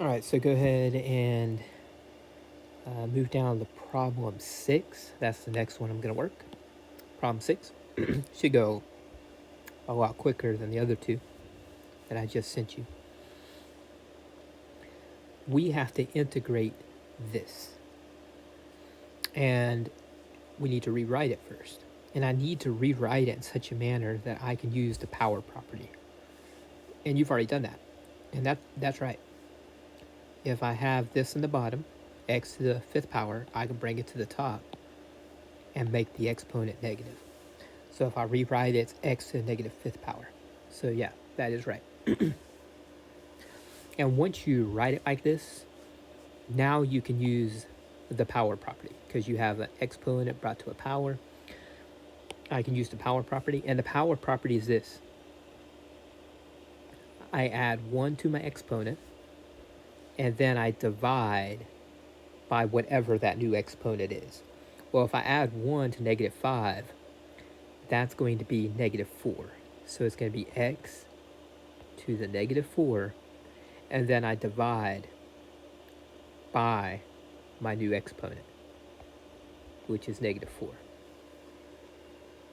All right, so go ahead and move down to problem 6. That's the next one I'm going to work. Problem 6 should go a lot quicker than the other two that I just sent you. We have to integrate this, and we need to rewrite it first. And I need to rewrite it in such a manner that I can use the power property. And you've already done that. And that's right. If I have this in the bottom, x to the fifth power, I can bring it to the top and make the exponent negative. So if I rewrite it, it's x to the negative fifth power. So yeah, that is right. And once you write it like this, now you can use the power property because you have an exponent brought to a power. I can use the power property, and the power property is this. I add 1 to my exponent, and then I divide by whatever that new exponent is. Well, if I add 1 to negative 5, that's going to be negative 4. So it's going to be x to the negative 4, and then I divide by my new exponent, which is negative 4.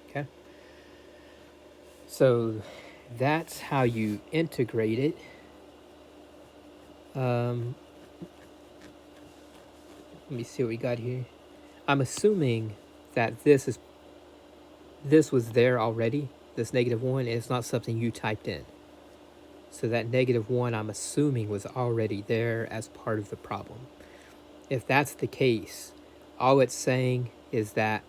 Okay? So that's how you integrate it. Let me see what we got here. I'm assuming that this was there already, this negative 1, and it's not something you typed in. So that negative 1, I'm assuming, was already there as part of the problem. If that's the case, all it's saying is that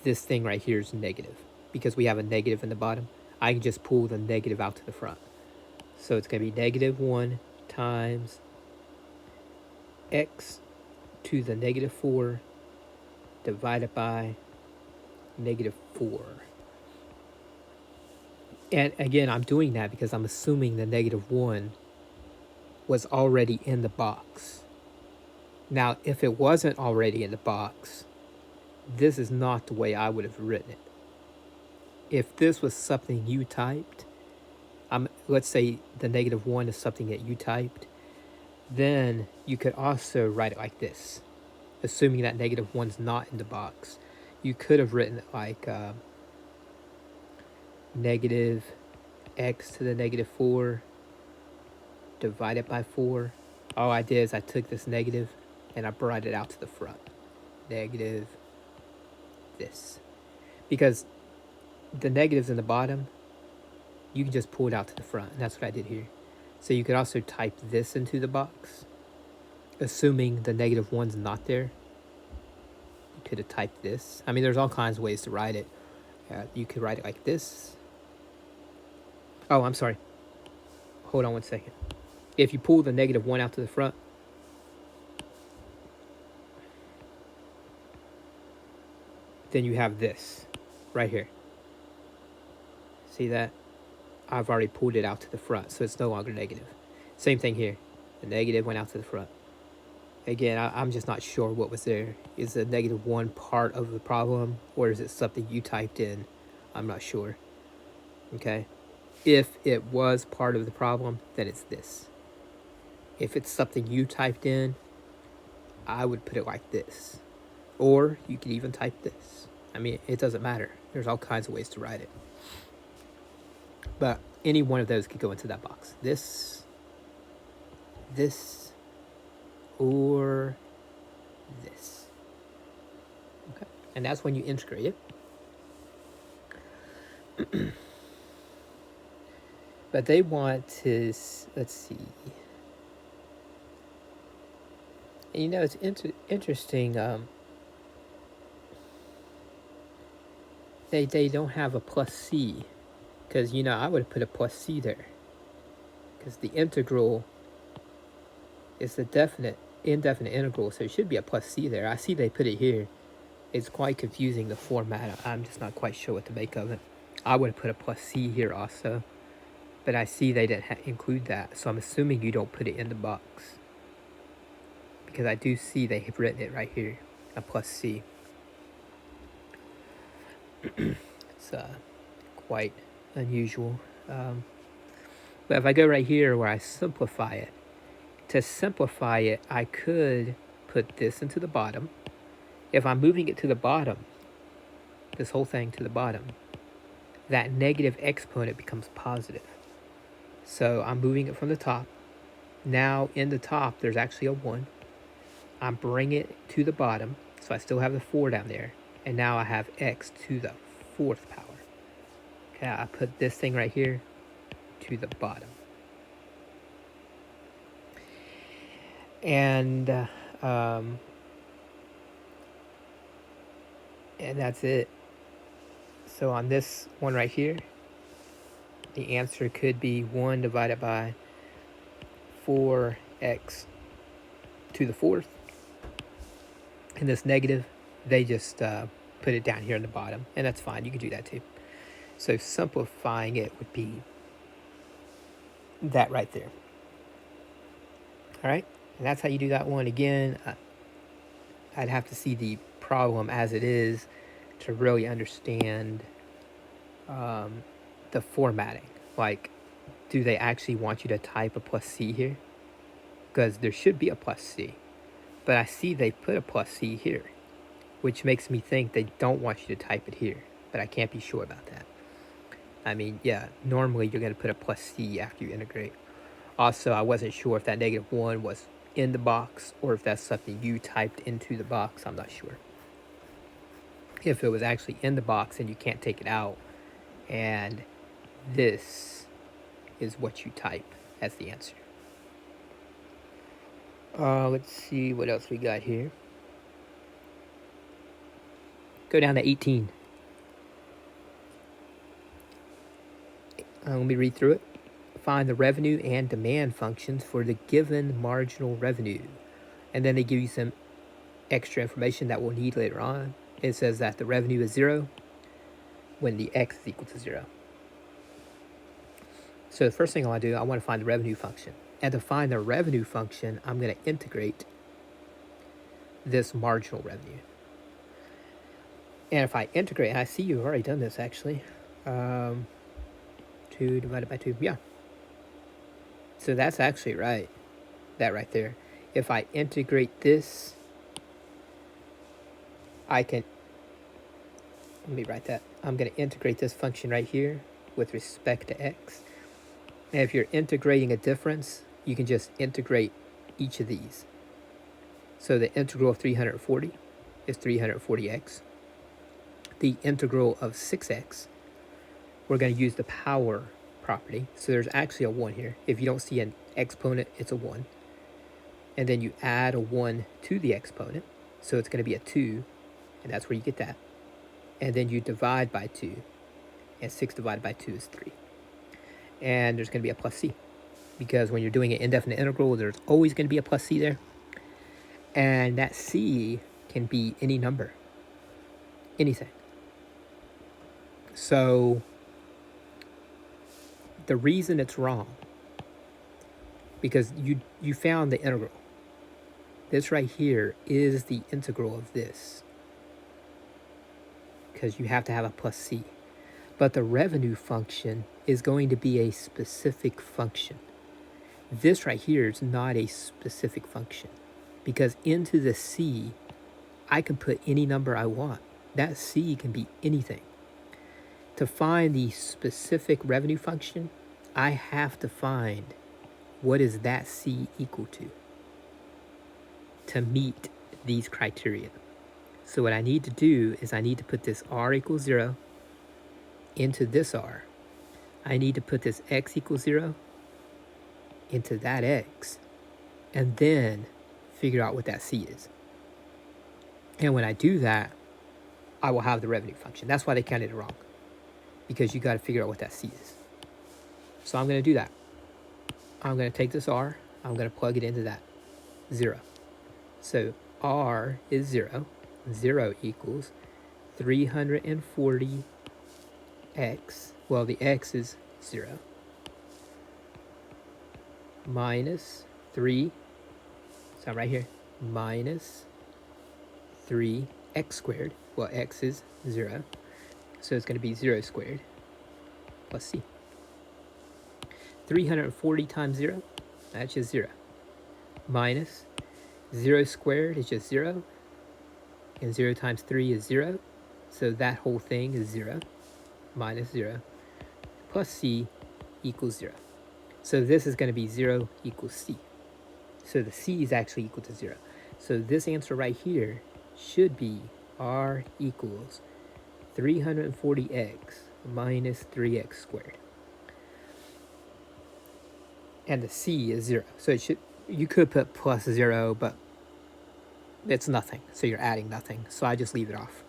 this thing right here is negative. Because we have a negative in the bottom, I can just pull the negative out to the front. So it's going to be negative 1 times x to the negative 4 divided by negative 4. And again, I'm doing that because I'm assuming the negative 1 was already in the box. Now, if it wasn't already in the box, this is not the way I would have written it. If this was something you typed, let's say the negative 1 is something that you typed, then you could also write it like this. Assuming that negative 1's not in the box, you could have written it like negative x to the negative 4 divided by 4. All I did is I took this negative and I brought it out to the front. Negative this. Because the negative's in the bottom, you can just pull it out to the front, and that's what I did here. So you could also type this into the box, assuming the negative 1's not there. You could have typed this. I mean, there's all kinds of ways to write it. You could write it like this. Oh, I'm sorry. Hold on one second. If you pull the negative 1 out to the front, then you have this right here. See that? I've already pulled it out to the front, so it's no longer negative. Same thing here. The negative went out to the front. Again, I'm just not sure what was there. Is the negative 1 part of the problem, or is it something you typed in? I'm not sure. Okay? If it was part of the problem, then it's this. If it's something you typed in, I would put it like this. Or you could even type this. I mean, it doesn't matter. There's all kinds of ways to write it. But any one of those could go into that box. This, or this. Okay. And that's when you integrate it. But they want to, let's see. And you know, it's interesting. They don't have a plus c, because you know I would have put a plus c there, because the integral is the indefinite integral, so it should be a plus c there. I see they put it here. It's quite confusing, the format. I'm just not quite sure what to make of it. I would have put a plus c here also, but I see they didn't include that, so I'm assuming you don't put it in the box, because I do see they have written it right here, a plus c. It's quite unusual. But if I go right here where I simplify it, To simplify it, I could put this into the bottom. If I'm moving it to the bottom, this whole thing to the bottom, that negative exponent becomes positive. So I'm moving it from the top. Now in the top, there's actually a 1. I'm bringing it to the bottom, so I still have the 4 down there. And now I have x to the 4th power. Okay, I put this thing right here to the bottom. And that's it. So on this one right here, the answer could be 1 divided by 4x to the 4th. And this negative, they just put it down here in the bottom, and that's fine. You can do that too. So simplifying it would be that right there. All right, and that's how you do that one. Again, I'd have to see the problem as it is to really understand the formatting. Like, do they actually want you to type a plus C here? Because there should be a plus C. But I see they put a plus C here, which makes me think they don't want you to type it here. But I can't be sure about that. I mean, yeah, normally you're going to put a plus C after you integrate. Also, I wasn't sure if that -1 was in the box or if that's something you typed into the box. I'm not sure. If it was actually in the box and you can't take it out, and this is what you type as the answer. Let's see what else we got here. Go down to 18. Let me read through it. Find the revenue and demand functions for the given marginal revenue. And then they give you some extra information that we'll need later on. It says that the revenue is 0 when the x is equal to 0. So the first thing I want to do, I want to find the revenue function. And to find the revenue function, I'm going to integrate this marginal revenue. And if I integrate, and I see you've already done this actually. 2 divided by 2, yeah. So that's actually right, that right there. If I integrate this, I can, let me write that. I'm going to integrate this function right here with respect to x. And if you're integrating a difference, you can just integrate each of these. So the integral of 340 is 340x. The integral of 6x, we're going to use the power property. So there's actually a 1 here. If you don't see an exponent, it's a 1. And then you add a 1 to the exponent. So it's going to be a 2, and that's where you get that. And then you divide by 2, and 6 divided by 2 is 3. And there's going to be a plus C, because when you're doing an indefinite integral, there's always going to be a plus C there. And that C can be any number, anything. So the reason it's wrong, because you found the integral. This right here is the integral of this, because you have to have a plus C. But the revenue function is going to be a specific function. This right here is not a specific function, because into the C, I can put any number I want. That C can be anything. To find the specific revenue function, I have to find what is that C equal to meet these criteria. So what I need to do is I need to put this R equals 0 into this R. I need to put this X equals 0 into that X, and then figure out what that C is. And when I do that, I will have the revenue function. That's why they counted it wrong, because you got to figure out what that C is. So I'm going to do that. I'm going to take this R, I'm going to plug it into that 0. So R is 0. 0 equals 340x. Well, the x is 0. Minus 3. So right here. Minus 3x squared. Well, x is 0. So it's going to be 0 squared plus C. 340 times 0, that's just 0. minus 0 squared is just 0, and 0 times 3 is 0, so that whole thing is 0, minus 0, plus c equals 0. So this is going to be 0 equals c. So the c is actually equal to 0. So this answer right here should be r equals 340x minus 3x squared. And the c is 0. So it should, you could put plus 0, but it's nothing. So you're adding nothing. So I just leave it off.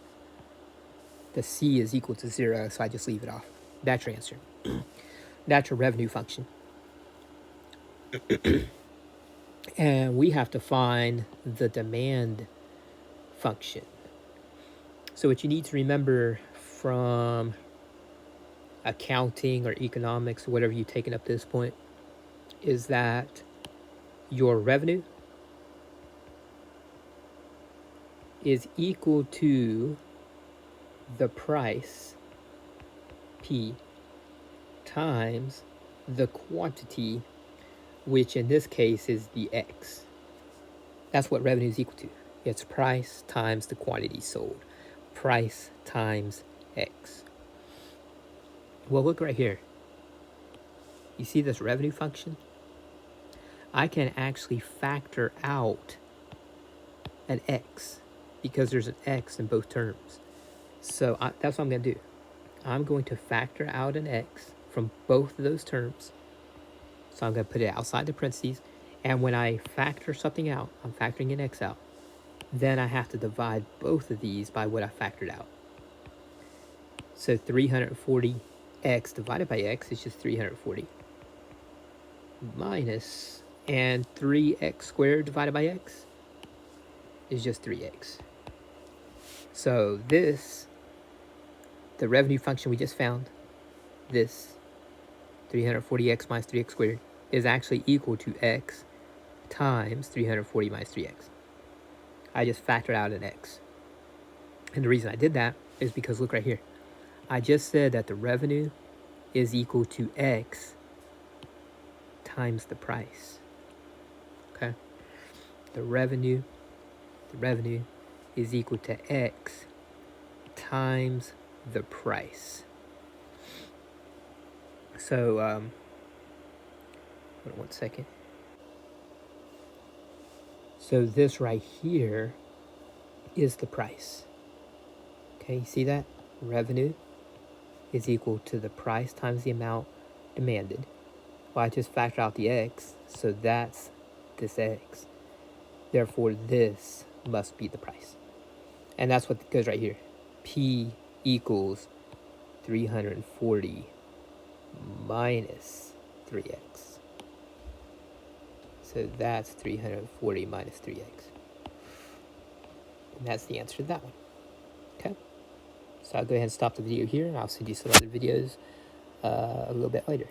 The c is equal to 0, so I just leave it off. That's your answer. That's your revenue function. And we have to find the demand function. So what you need to remember from accounting or economics or whatever you've taken up to this point is that your revenue is equal to the price, P, times the quantity, which in this case is the X. That's what revenue is equal to. It's price times the quantity sold. Price times X. Well, look right here. You see this revenue function? I can actually factor out an X because there's an X in both terms. So that's what I'm going to do. I'm going to factor out an X from both of those terms. So I'm going to put it outside the parentheses. And when I factor something out, I'm factoring an X out. Then I have to divide both of these by what I factored out. So 340x divided by x is just 340. Minus, and 3x squared divided by x is just 3x. So this, the revenue function we just found, this 340x minus 3x squared is actually equal to x times 340 minus 3x. I just factored out an x. And the reason I did that is because look right here. I just said that the revenue is equal to x times the price. Okay? The revenue is equal to x times the price. So, hold on one second. So this right here is the price. Okay, you see that? Revenue is equal to the price times the amount demanded. Well, I just factor out the x, so that's this x. Therefore, this must be the price. And that's what goes right here. P equals 340 minus 3x. So that's 340 minus 3x. And that's the answer to that one. Okay? So I'll go ahead and stop the video here, and I'll send you some other videos a little bit later.